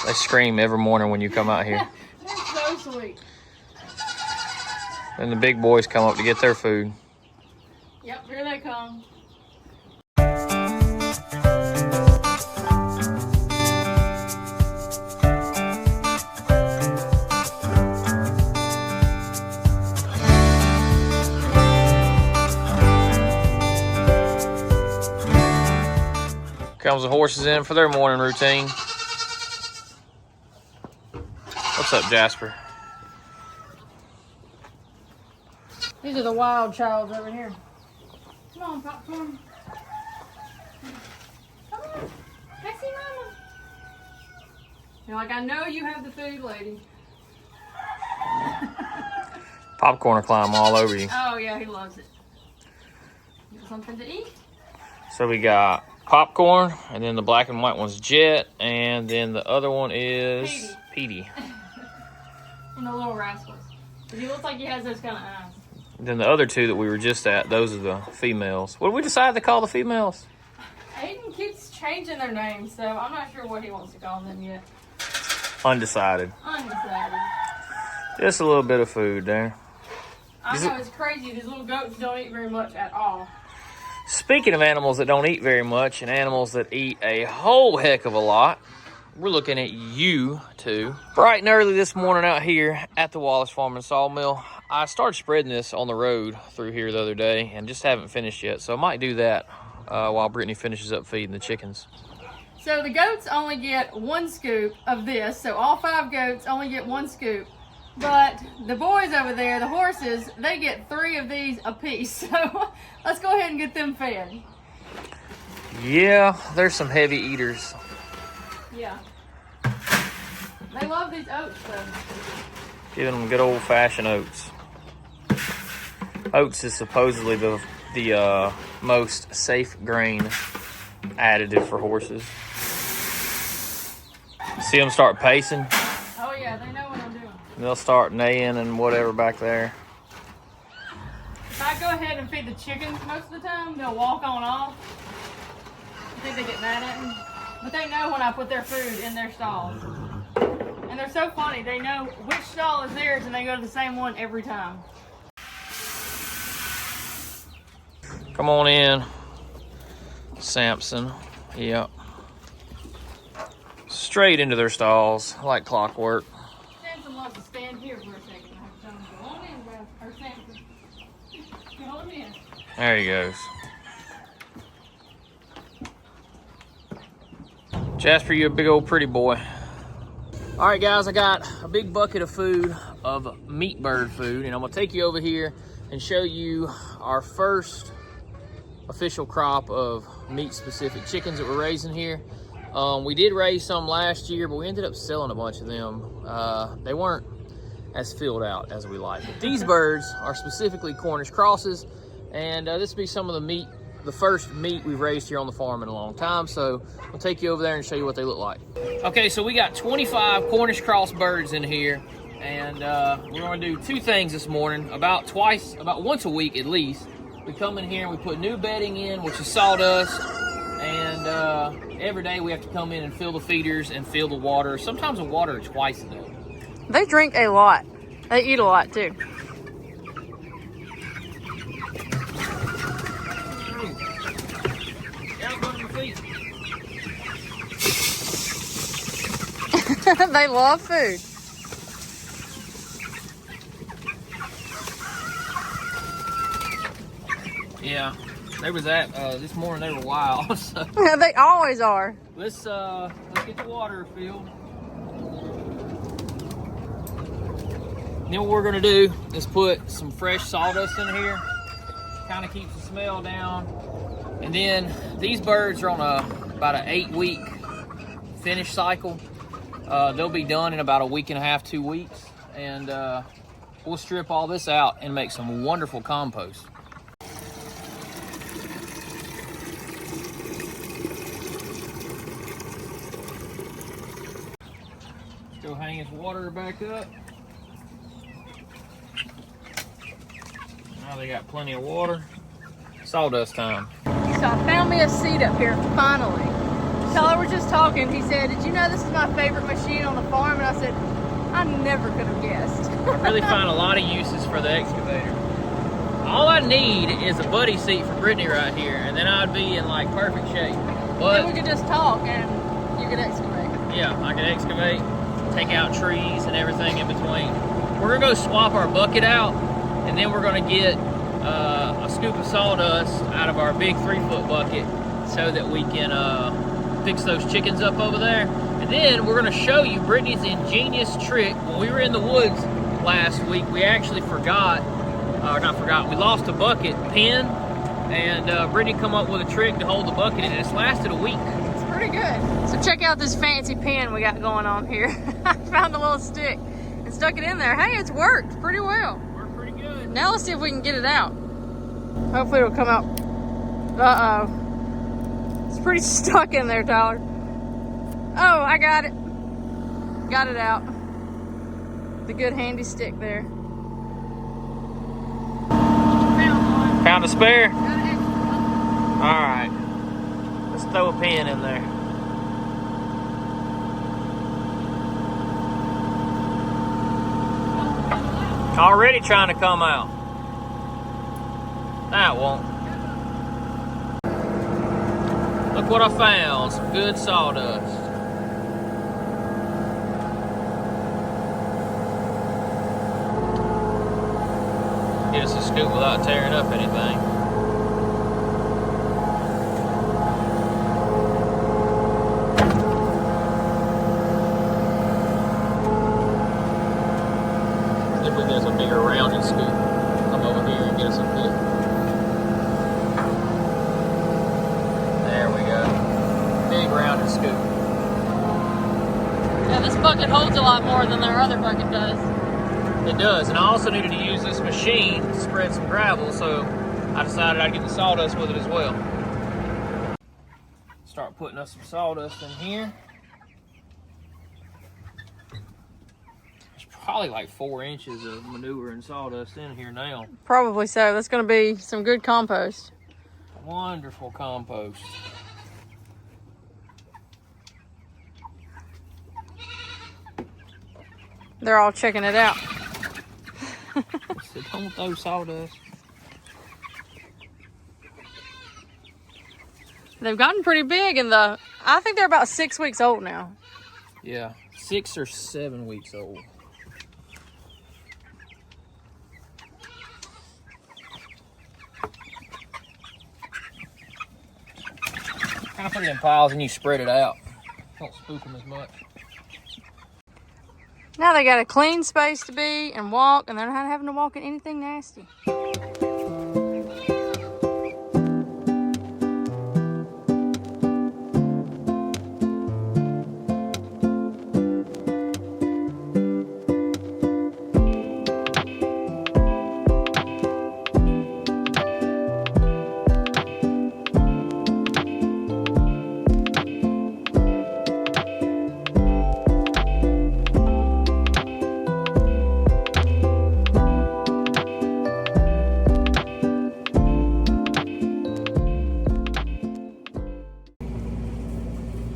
They scream every morning when you come out here. They're so sweet. And the big boys come up to get their food. Yep, here they come. Comes the horses in for their morning routine. What's up, Jasper? These are the wild childs over here. Come on, Popcorn. Come on. I see Mama. You're like, I know you have the food, lady. Popcorn will climb all over you. Oh, yeah, he loves it. You got something to eat? So we got Popcorn, and then the black and white one's Jet, and then the other one is Petey. And the little rascals. He looks like he has those kind of eyes. Then the other two that we were just at, those are the females. What did we decide to call the females? Aiden keeps changing their names, so I'm not sure what he wants to call them yet. Undecided. Undecided. Just a little bit of food there. I know, it's crazy. These little goats don't eat very much at all. Speaking of animals that don't eat very much and animals that eat a whole heck of a lot, we're looking at you two. Bright and early this morning out here at the Wallace Farm and Sawmill. I started spreading this on the road through here the other day and just haven't finished yet. So I might do that while Brittany finishes up feeding the chickens. So the goats only get 1 scoop of this. So all 5 goats only get 1 scoop. But the boys over there, the horses, they get 3 of these a piece. So let's go ahead and get them fed. Yeah, there's some heavy eaters. Yeah. They love these oats though. Giving them good old-fashioned oats. Oats is supposedly the most safe grain additive for horses. See them start pacing? Oh yeah, they know what I'm doing. They'll start neighing and whatever back there. If I go ahead and feed the chickens most of the time, they'll walk on off. I think they get mad at me. But they know when I put their food in their stalls. And they're so funny. They know which stall is theirs and they go to the same one every time. Come on in, Samson. Yep. Straight into their stalls, like clockwork. Samson loves to stand here for a second. I have to tell him, go on in, bro. Or Samson. Go on in. There he goes. Jasper, you a big old pretty boy. All right, guys, I got a big bucket of food, of meat bird food, and I'm gonna take you over here and show you our first official crop of meat-specific chickens that we're raising here. We did raise some last year, but we ended up selling a bunch of them. They weren't as filled out as we like. But these birds are specifically Cornish crosses, and this will be some of the first meat we've raised here on the farm in a long time. So I'll take you over there and show you what they look like. Okay, so we got 25 Cornish cross birds in here, and we're gonna do 2 things this morning. About once a week at least, we come in here and we put new bedding in, which is sawdust, and every day we have to come in and fill the feeders and fill the water. Sometimes the water twice a day. They drink a lot. They eat a lot too. They love food. Yeah, they was at this morning. They were wild. So They always are. let's get the water filled. Then what we're gonna do is put some fresh sawdust in here. Kind of keeps the smell down. And then these birds are on about an 8-week finish cycle. They'll be done in about a week and a half, 2 weeks. And we'll strip all this out and make some wonderful compost. Go hang his water back up. Now they got plenty of water. Sawdust time. So I found me a seat up here finally. Tyler was just talking. He said, "Did you know this is my favorite machine on the farm?" And I said, "I never could have guessed." I really find a lot of uses for the excavator. All I need is a buddy seat for Brittany right here, and then I'd be in like perfect shape. But then we could just talk and you could excavate. Yeah, I can excavate, take out trees and everything in between. We're gonna go swap our bucket out, and then we're gonna get a scoop of sawdust out of our big 3-foot bucket so that we can fix those chickens up over there. And then we're gonna show you Brittany's ingenious trick. When we were in the woods last week, we actually we lost a bucket pin, and Brittany come up with a trick to hold the bucket, and it's lasted a week. It's pretty good. So check out this fancy pin we got going on here. I found a little stick and stuck it in there. Hey, it's worked pretty well. Worked pretty good. Now let's see if we can get it out. Hopefully it'll come out. Uh-oh. It's pretty stuck in there, Tyler. Oh, I got it. Got it out. The good handy stick there. Found a spare? Got an extra one. All right. Let's throw a pin in there. Already trying to come out. That won't. Look what I found. Some good sawdust. Get us a scoop without tearing up anything. See if we can get us a bigger rounded scoop. Come over here and get us a bit. There we go. Big rounded scoop. Yeah, this bucket holds a lot more than our other bucket does. It does, and I also needed to use this machine to spread some gravel, so I decided I'd get the sawdust with it as well. Start putting us some sawdust in here. There's probably like 4 inches of manure and sawdust in here now. Probably so. That's going to be some good compost. Wonderful compost. They're all checking it out. So don't throw sawdust. They've gotten pretty big I think they're about 6 weeks old now. Yeah, 6 or 7 weeks old. Kind of put it in piles and you spread it out. Don't spook them as much. Now they got a clean space to be and walk, and they're not having to walk in anything nasty.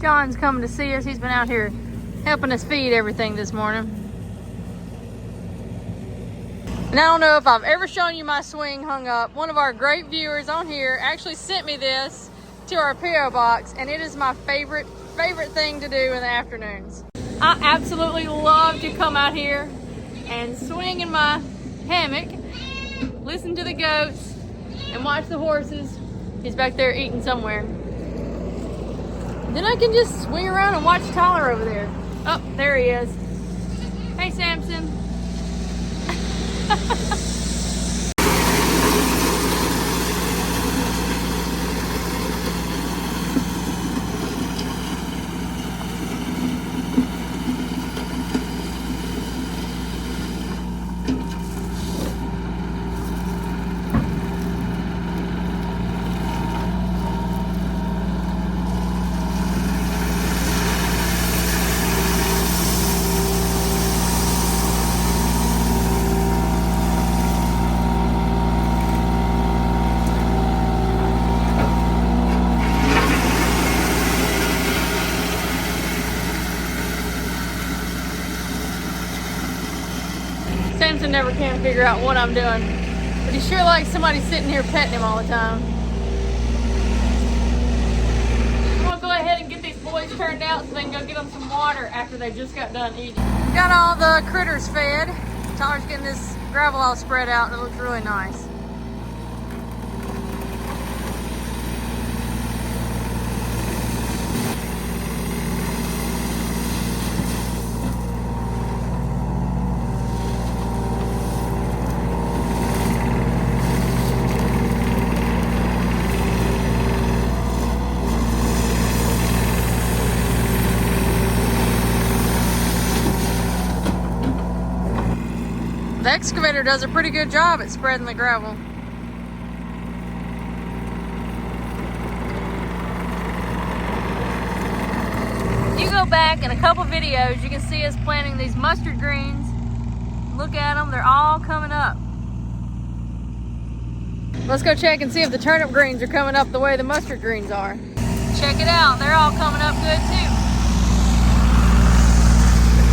John's coming to see us. He's been out here helping us feed everything this morning. And I don't know if I've ever shown you my swing hung up. One of our great viewers on here actually sent me this to our P.O. box, and it is my favorite thing to do in the afternoons. I absolutely love to come out here and swing in my hammock, listen to the goats, and watch the horses. He's back there eating somewhere. Then I can just swing around and watch Tyler over there. Oh, there he is. Hey, Samson. never can figure out what I'm doing. But he sure likes somebody sitting here petting him all the time. I'm gonna go ahead and get these boys turned out so they can go get them some water after they just got done eating. Got all the critters fed. Tyler's getting this gravel all spread out and it looks really nice. The excavator does a pretty good job at spreading the gravel. You go back in a couple videos, you can see us planting these mustard greens. Look at them, they're all coming up. Let's go check and see if the turnip greens are coming up the way the mustard greens are. Check it out, they're all coming up good too.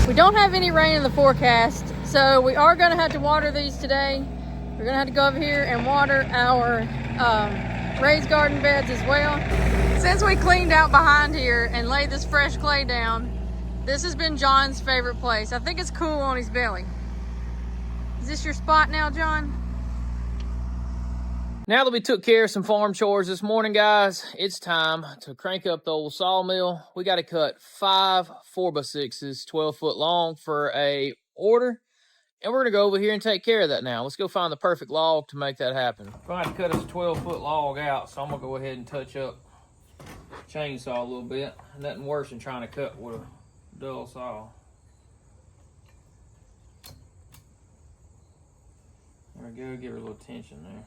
We don't have any rain in the forecast, so we are gonna have to water these today. We're gonna have to go over here and water our raised garden beds as well. Since we cleaned out behind here and laid this fresh clay down, this has been John's favorite place. I think it's cool on his belly. Is this your spot now, John? Now that we took care of some farm chores this morning, guys, it's time to crank up the old sawmill. We got to cut 5 4x6s, 12 foot long for a order. And we're going to go over here and take care of that now. Let's go find the perfect log to make that happen. I'm going to have to cut us a 12 foot log out, so I'm going to go ahead and touch up the chainsaw a little bit. Nothing worse than trying to cut with a dull saw. There we go, give her a little tension there.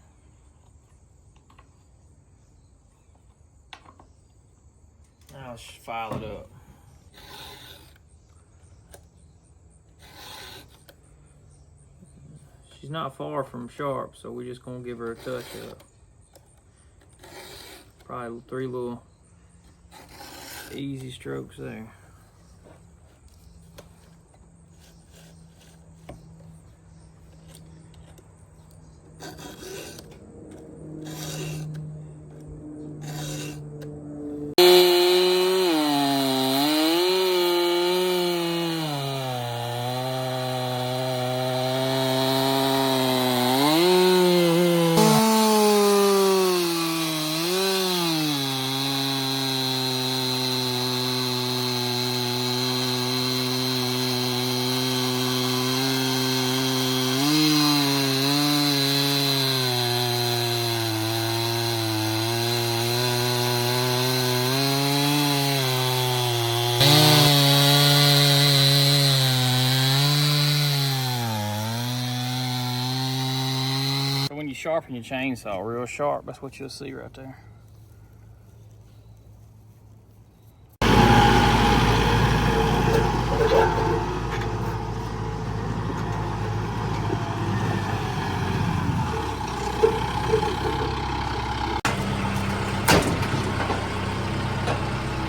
Now let's file it up. She's not far from sharp, so we're just gonna give her a touch up. Probably 3 little easy strokes there. When you sharpen your chainsaw real sharp, that's what you'll see right there.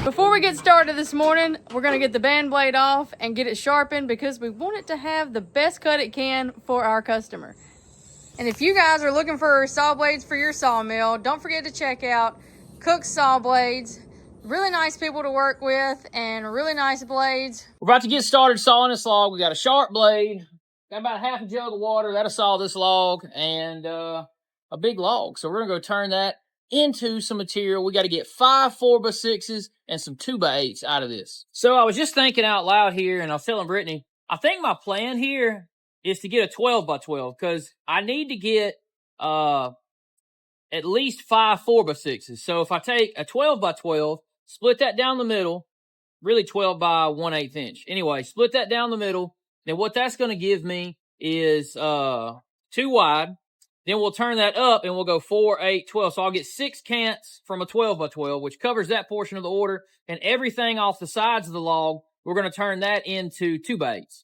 Before we get started this morning, we're gonna get the band blade off and get it sharpened because we want it to have the best cut it can for our customer. And if you guys are looking for saw blades for your sawmill, don't forget to check out Cook's Sawblades. Really nice people to work with and really nice blades. We're about to get started sawing this log. We got a sharp blade, got about half a jug of water. That'll saw this log, and a big log. So we're gonna go turn that into some material. We got to get 5 4x6s and some 2x8s out of this. So I was just thinking out loud here, and I was telling Brittany, I think my plan here is to get a 12x12 because I need to get at least 5 4x6s. So if I take a 12x12, split that down the middle, really 12 by 1/8 inch. Anyway, split that down the middle. Then what that's going to give me is 2 wide. Then we'll turn that up and we'll go 4, 8, 12. So I'll get 6 cants from a 12x12, which covers that portion of the order. And everything off the sides of the log, we're going to turn that into 2x8s.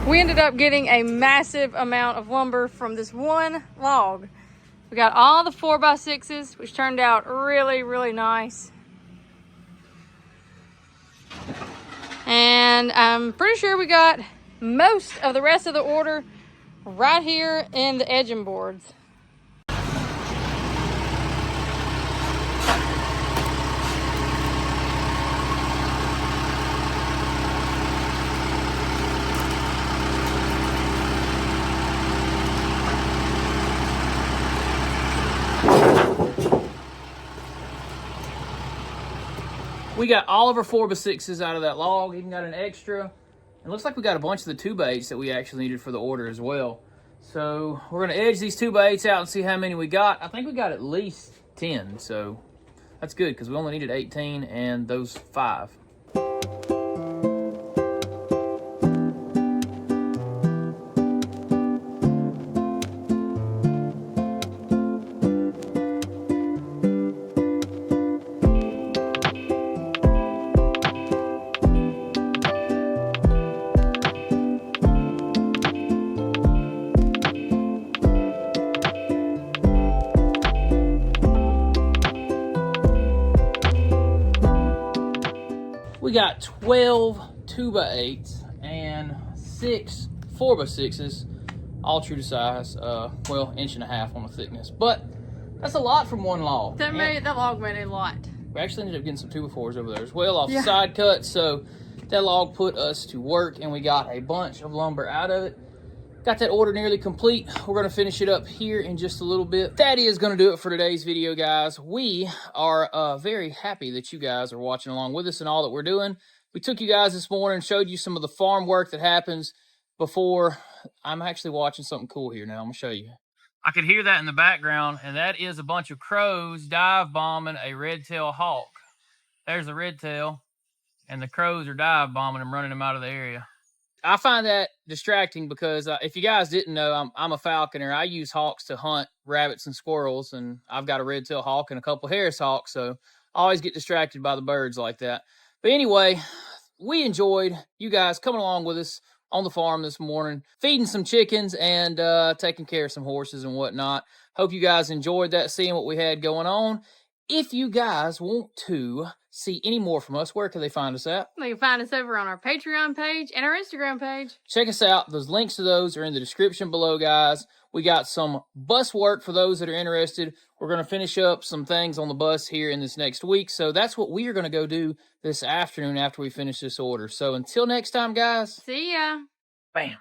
We ended up getting a massive amount of lumber from this one log. We got all the 4x6s, which turned out really, really nice. And I'm pretty sure we got most of the rest of the order right here in the edging boards. We got all of our 4x6s out of that log, even got an extra. It looks like we got a bunch of the 2x8s that we actually needed for the order as well. So we're gonna edge these 2x8s out and see how many we got. I think we got at least 10, so that's good because we only needed 18 and those 5. We got 12 2x8s and 6 4x6s, all true to size. Well, 1.5 inches on the thickness, but that's a lot from one log. That log made a lot. We actually ended up getting some 2x4s over there as well off the side cut, so that log put us to work, and we got a bunch of lumber out of it. Got that order nearly complete. We're gonna finish it up here in just a little bit. That is gonna do it for today's video, guys. We are very happy that you guys are watching along with us and all that we're doing. We took you guys this morning and showed you some of the farm work that happens before. I'm actually watching something cool here now. I'm gonna show you. I could hear that in the background, and that is a bunch of crows dive bombing a red-tailed hawk. There's a red-tail, and the crows are dive bombing him, running him out of the area. I find that distracting because if you guys didn't know, I'm a falconer. I use hawks to hunt rabbits and squirrels, and I've got a red-tailed hawk and a couple Harris hawks, so I always get distracted by the birds like that. But anyway, we enjoyed you guys coming along with us on the farm this morning, feeding some chickens and taking care of some horses and whatnot. Hope you guys enjoyed that, seeing what we had going on. If you guys want to see any more from us, where can they find us at? They can find us over on our Patreon page and our Instagram page. Check us out. Those links to those are in the description below, guys. We got some bus work for those that are interested. We're going to finish up some things on the bus here in this next week. So that's what we are going to go do this afternoon after we finish this order. So until next time, guys. See ya. Bam.